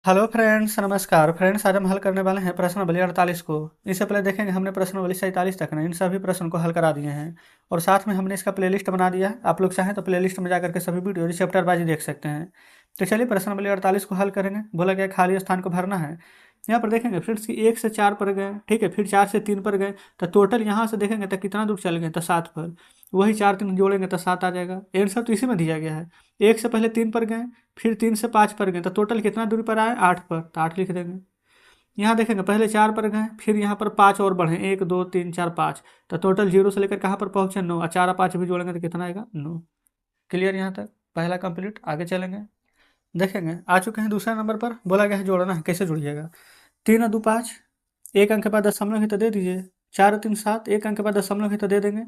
Hello friends, नमस्कार friends. आज हम हल करने वाले हैं प्रश्नावली 48 को। इससे पहले देखेंगे हमने प्रश्नावली 47 तक ना इन सभी प्रश्नों को हल करा दिए हैं और साथ में हमने इसका प्लेलिस्ट बना दिया है। आप लोग चाहें तो प्लेलिस्ट में जाकर के सभी वीडियो चैप्टर वाइज देख सकते हैं। तो चलिए प्रश्नावली 48 को हल करेंगे। बोला गया खाली स्थान को भरना है। यहाँ पर देखेंगे फ्रेंड्स कि 1 से 4 पर गए, ठीक है, फिर 4 से 3 पर गए, तो टोटल यहाँ से देखेंगे तो कितना दूर चल गए, तो 7 पर। वही 4 3 जोड़ेंगे तो 7 आ जाएगा। आंसर तो इसी में दिया गया है। 1 से पहले 3 पर गए, फिर 3 से 5 पर गए, तो टोटल कितना दूरी पर आए, 8 पर, तो 8 लिख देंगे। यहाँ देखेंगे पहले 4 पर गए, फिर यहाँ पर 5 और बढ़े, 1 2 3 4 5, तो टोटल 0 से लेकर कहाँ पर पहुँचे, 9, और 4 और 5 भी जोड़ेंगे तो कितना आएगा, 9। क्लियर यहाँ तक, पहला कंप्लीट। आगे चलेंगे, देखेंगे आ चुके हैं दूसरा नंबर पर। बोला गया है जोड़ना है, कैसे जुड़िएगा। 3 और 2 5, एक अंक के बाद दशमलव ही तो दे दीजिए। 4 और 3 7, एक अंक के बाद दशमलव ही तो दे देंगे।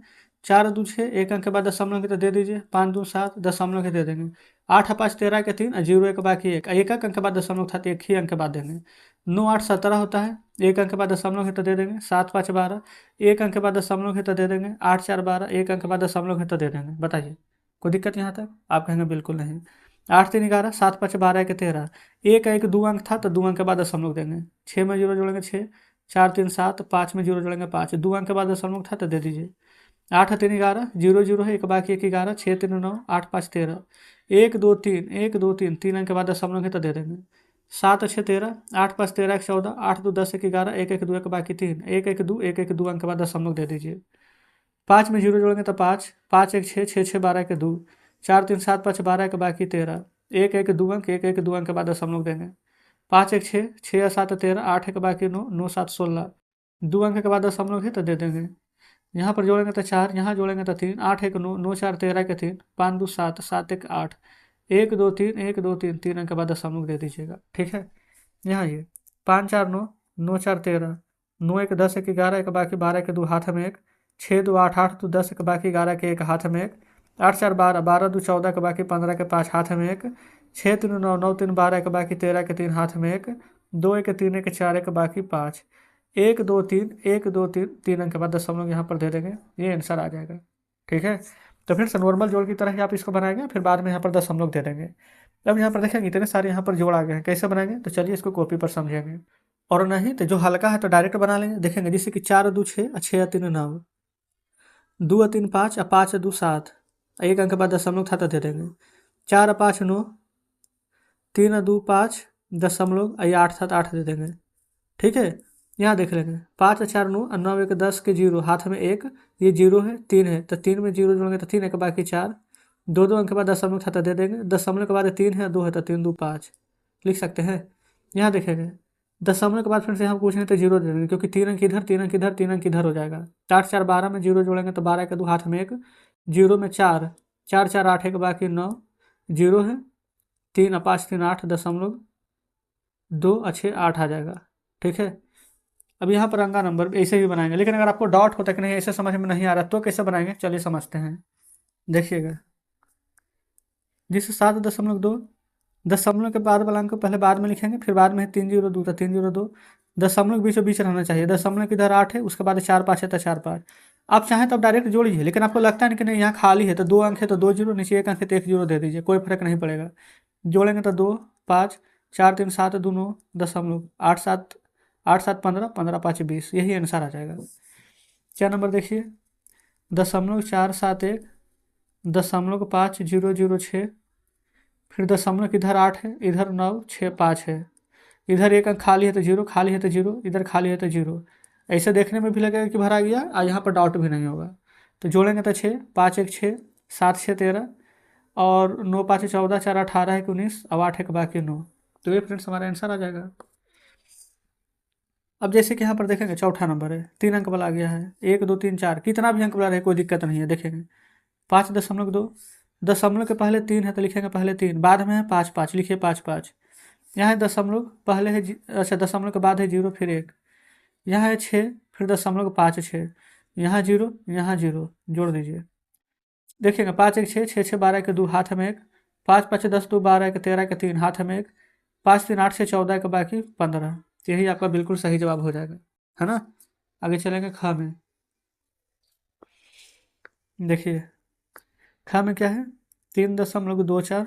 4 और 2 6, एक अंक के बाद दशमलव ही तो दे दीजिए। 5 2 7, दशमलव ही दे देंगे। 8 और 5 13 के 3, 0 एक बाकी एक, एक अंक के बाद दशमलव था तो एक ही अंक के बाद देंगे। 9 8 17 होता है, एक अंक के बाद दशमलव ही तो दे देंगे। 7 5 12, एक अंक के बाद दशमलव ही तो दे देंगे। 8 4 12, एक अंक के बाद दशमलव ही तो दे देंगे। बताइए कोई दिक्कत यहाँ तक? आप कहेंगे बिल्कुल नहीं। 8 3 11, 7 5 12 के 13, एक एक 2 अंक था तो 2 अंक के बाद दशमलव देंगे। 6 में 0 जोड़ेंगे 6, 4 3 7, 5 में 0 जोड़ेंगे 5, 2 अंक के बाद दशमलव था तो दे दीजिए। 8 3 11, 0 0 है, एक बाकी एक 11, 6 3 9, 8 5 13, 1 2 3, 1 2 3, 3 अंक के बाद दशमलव है तो दे देंगे। 7 6 13, 8 5 13 1 14, 8 2 10 1 11, 1 1 2 एक बाकी 3, 1 1 2, 1 1 2 अंक के बाद दशमलव दे दीजिए। 5 में 0 जोड़ेंगे तो 5, 5 1 6, 6 6 12 के 2, 4 3 7 5 12 के बाकी 13, 1 1 2 अंक, 1 1 2 अंक के बाद दशमलव देंगे। 5 1 6, 6 7 13, 8 के बाकी 9, 9 7 16, 2 अंक के बाद दशमलव है तो दे देंगे। यहाँ पर जोड़ेंगे तो 4, यहाँ जोड़ेंगे तो 3, 8 1 9, 9 4 13 के 3, 5 2 7, 7 1 8, 1 2 3, 1 2 3, 3 अंक के बाद दशमलव दे दीजिएगा। ठीक है, यहाँ ये 5 4 9, 9 4 13, 9 1 10 1 11 एक बाकी 12 के 2 हाथ में एक, 6 2 8 8 2 10 के बाकी 11 के 1 हाथ में एक, 8 4 12, 12 2 14 के बाकी 15 के 5 हाथ में एक, 6 3 9, 9 3 12 के बाकी 13 के 3 हाथ में एक, 2 1 3 1 4 के बाकी 5, 1 2 3, 1 2 3, 3 अंक के बाद दशमलव यहाँ पर दे देंगे। ये आंसर आ जाएगा। ठीक है, तो फिर से नॉर्मल जोड़ की तरह ही आप इसको बनाएंगे, फिर बाद में यहाँ पर दशमलव दे देंगे। अब यहाँ पर देखेंगे इतने सारे यहाँ पर जोड़ आ गए हैं, कैसे बनाएंगे, तो चलिए इसको कॉपी पर समझेंगे। और नहीं तो जो हल्का है तो डायरेक्ट बना लेंगे। देखेंगे जैसे कि 4 2 6, 6 3 9, 2 3 5, 5 2 7, एक अंक के बाद दशमलव था तो दे देंगे। 4 5 9, 3 2 5, दशमलव 8 था तो 8 दे देंगे। ठीक है, यहाँ देख लेंगे 5 4 9, 9 1 10 के 0 हाथ में एक, ये 0 है, 3 है, तो 3 में 0 जोड़ेंगे तो 3 एक बाकी 4, 2 2 अंक के बाद दशमलव था तो दे देंगे। दशमलव के बाद 3 है, 2 है, तो 3 2 5 लिख सकते हैं। यहाँ देखेंगे दशमलव के बाद फिर से हम पूछेंगे तो 0 दे देंगे, क्योंकि 3 अंक इधर, 3 अंक इधर, 3 अंक इधर हो जाएगा। 4 4 12 में 0 जोड़ेंगे तो 12 के 2 हाथ में एक, 0 में 4, 4 4 8 एक बाकी 9, 0 है, 3 5 3 8, दशमलव 2 अच्छे 8 आ जाएगा। ठीक है, अब यहाँ पर अंगा नंबर ऐसे भी बनाएंगे, लेकिन अगर आपको डाउट होता है कि नहीं ऐसे समझ में नहीं आ रहा तो कैसे बनाएंगे, चलिए समझते हैं। देखिएगा जिससे 7.2, दशमलव के बाद वाला अंक को पहले बाद में लिखेंगे, फिर बाद में 3 0 2, तो 3 0 2, दशमलव बीचों बीच रहना चाहिए। दशमलव किधर 8 है, उसके बाद 4 5 है तो 4 5। आप चाहें तो आप डायरेक्ट जोड़िए, लेकिन आपको लगता है कि नहीं यहाँ खाली है तो 2 अंक है तो 2 0, नीचे 1 अंक है तो 1 0 दे दीजिए, कोई फर्क नहीं पड़ेगा। जोड़ेंगे तो 2 5, 4 3 7 2 9, दशमलव 8 7, 8 7 15, 15 5 20, यही आंसर आ जाएगा। क्या नंबर देखिए, 0.471, 5.006, फिर दशमलव इधर 8 है, इधर 9 6 5 है, इधर 1 अंक खाली है तो 0, खाली है तो 0, इधर खाली है तो 0। ऐसे देखने में भी लगेगा कि भरा गया और यहाँ पर डाउट भी नहीं होगा। तो जोड़ेंगे तो 6 5 1 6, 7 6 13, और 9 5 14, 4 18 1 19, अब 8 1 बाकी 9। तो ये फ्रेंड्स हमारा आंसर आ जाएगा। अब जैसे कि यहाँ पर देखेंगे चौथा नंबर है, 3 अंक वाला आ गया है, 1 2 3 4, कितना भी अंक वाला रहे कोई दिक्कत नहीं है। देखेंगे 5.2, दशमलव के पहले 3 है तो लिखेंगे पहले 3, बाद में है 5 5, लिखिए 5 5। यहाँ है दशमलव पहले है अच्छा दशमलव के बाद है 0, फिर 1, यहाँ है 6, फिर दशमलव 5 6, यहाँ 0, यहाँ 0, जोड़ दीजिए। देखिएगा 5 1 6, 6 6 12 के 2 हाथ में एक, 5 5 10 2 12 के 13 के 3 हाथ में एक, 5 3 8 से 14 के बाकी 15। यही आपका बिल्कुल सही जवाब हो जाएगा, है ना। आगे चलेंगे ख में। देखिए ख में क्या है, 3.24,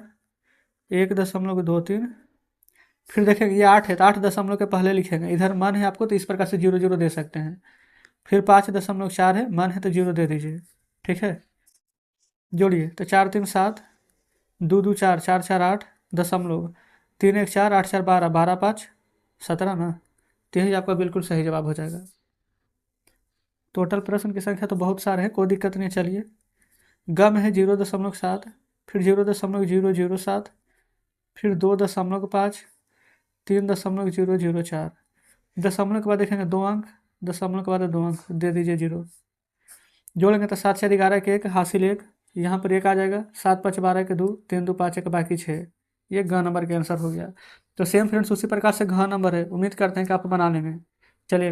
1.23, फिर देखेंगे ये 8 है तो 8 दशमलव के पहले लिखेंगे, इधर मन है आपको तो इस प्रकार से 0 0 दे सकते हैं। फिर 5.4 है, मन है तो 0 दे दीजिए। ठीक है, जोड़िए तो 4 3 7, 2 2 4, 4 4 8, दशमलव 3 1 4, 8 4 12, 12 5 17 ना। तो यही आपका बिल्कुल सही जवाब हो जाएगा। टोटल प्रश्न की संख्या तो बहुत सारे हैं, कोई दिक्कत नहीं। चलिए, गम है 0.7, फिर 0.007, फिर 2.5, 3.004। दशमलव के बाद देखेंगे 2 अंक, दशमलव के बाद 2 अंक दे दीजिए 0। जोड़ेंगे तो 7 4 11 के 1 हासिल 1, यहाँ पर 1 आ जाएगा। 7 5 12 के 2, 3 2 5 1 बाकी 6। ये घ नंबर के आंसर हो गया। तो सेम फ्रेंड्स उसी प्रकार से घ नंबर है, उम्मीद करते हैं कि आप बना लेंगे। चलिए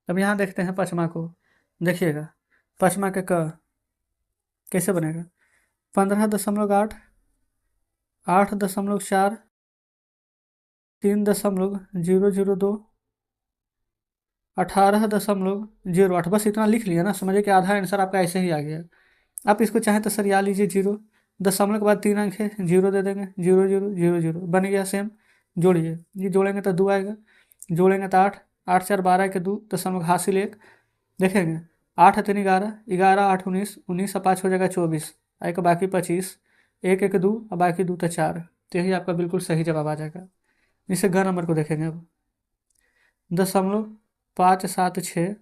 अब यहाँ देखते हैं पचमा को। देखिएगा पचमा के क कैसे बनेगा। 15.8, 8.4, 3.002, 18.08। बस इतना लिख लिया ना, समझिए कि आधा आंसर आपका ऐसे ही आ गया। आप इसको चाहें तो सरिया लीजिए 0, दशमलव के बाद 3 अंक है, 0 दे देंगे। 0 0 0 0 बन गया सेम। जोड़िए, ये जोड़ेंगे तो 2 आएगा, जोड़ेंगे तो 8, 8 4 12 के 2, दशमलव हासिल 1। देखेंगे 8 3 11, 11 8 19, 19 और 5 हो जाएगा 24, आएगा बाकी 25, 1 1 2 और बाकी 2 तो 4। तो यही आपका बिल्कुल सही जवाब आ जाएगा। इसे घ नंबर को देखेंगे अब। 0.576,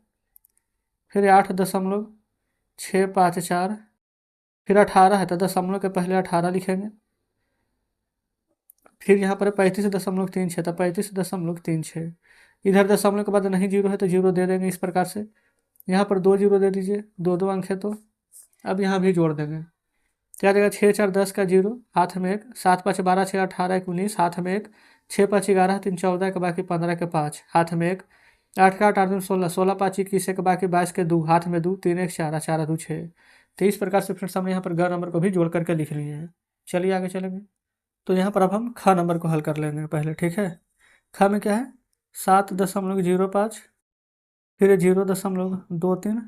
फिर 8.654, फिर 18 है तो दशमलव के पहले 18 लिखेंगे। फिर यहाँ पर 35.36 तो 35.36। इधर दशमलव के बाद नहीं 0 है तो 0 दे देंगे इस प्रकार से। यहाँ पर 2 0 दे दीजिए, 2 2 अंक है तो। अब यहाँ भी जोड़ देंगे, क्या देगा 6 4 10 का 0, हाथ में 1, 7 5 12 6 18 1 19, हाथ में 1, 6 5 11 3 14 के बाकी 15 के 5, हाथ में 1, 8 का 8 8 16, 16 5 21 के बाकी 22 के 2, हाथ में 2, 3 1 4, 4 2 6। तो इस प्रकार से फिर हमने यहाँ पर ग नंबर को भी जोड़ करके लिख लिए हैं। चलिए आगे चलेंगे। तो यहाँ पर अब हम ख नंबर को हल कर लेंगे पहले। ठीक है, ख में क्या है 7.05, फिर 0.23,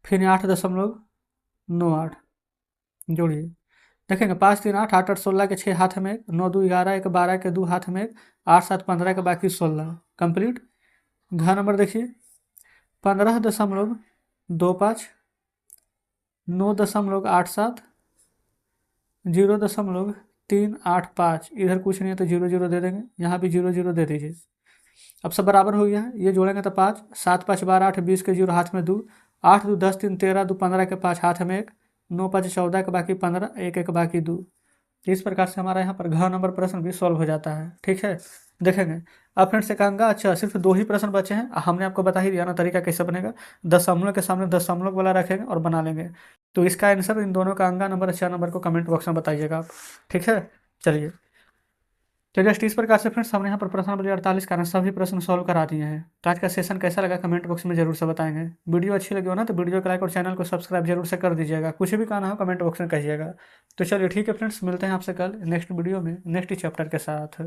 फिर 8.98। जोड़िए, देखेंगे 5 3 8, 8 8 16 के 6, हाथ में 1, 9 2 11 1 12 के 2, हाथ में 1, 8 7 15 के बाकी 16 कंप्लीट। घ नंबर देखिए 15.25, 9.87, 0.385। इधर कुछ नहीं है तो 0 0 दे देंगे, यहाँ भी 0 0 दे दीजिए। अब सब बराबर हो गया है, ये जोड़ेंगे तो 5 7 5 12 8 20 के 0, हाथ में 2, 8 2 10 3 13 2 15 के 5, हाथ में 1, 9 5 14 के बाकी 15, 1 1 बाकी 2। इस प्रकार से हमारा यहाँ पर घ नंबर प्रश्न भी सॉल्व हो जाता है। ठीक है, देखेंगे अब फ्रेंड्स से कहूँगा अच्छा सिर्फ 2 ही प्रश्न बचे हैं, हमने आपको बता ही दिया ना तरीका कैसे बनेगा। दशमलव के सामने दशमलव वाला रखेंगे और बना लेंगे। तो इसका आंसर इन दोनों का अंगा नंबर 6 नंबर को कमेंट बॉक्स में बताइएगा आप। ठीक है, चलिए जस्ट इस प्रकार से फ्रेंड्स हमने यहाँ पर प्रश्न 48 का सभी प्रश्न सॉल्व करा दिए हैं। तो आज का सेशन कैसा लगा कमेंट बॉक्स में जरूर से बताएंगे। वीडियो अच्छी लगी हो ना तो वीडियो को लाइक और चैनल को सब्सक्राइब जरूर से कर दीजिएगा। कुछ भी कहना हो कमेंट बॉक्स में कहिएगा। तो चलिए ठीक है फ्रेंड्स, मिलते हैं आपसे कल नेक्स्ट वीडियो में नेक्स्ट चैप्टर के साथ।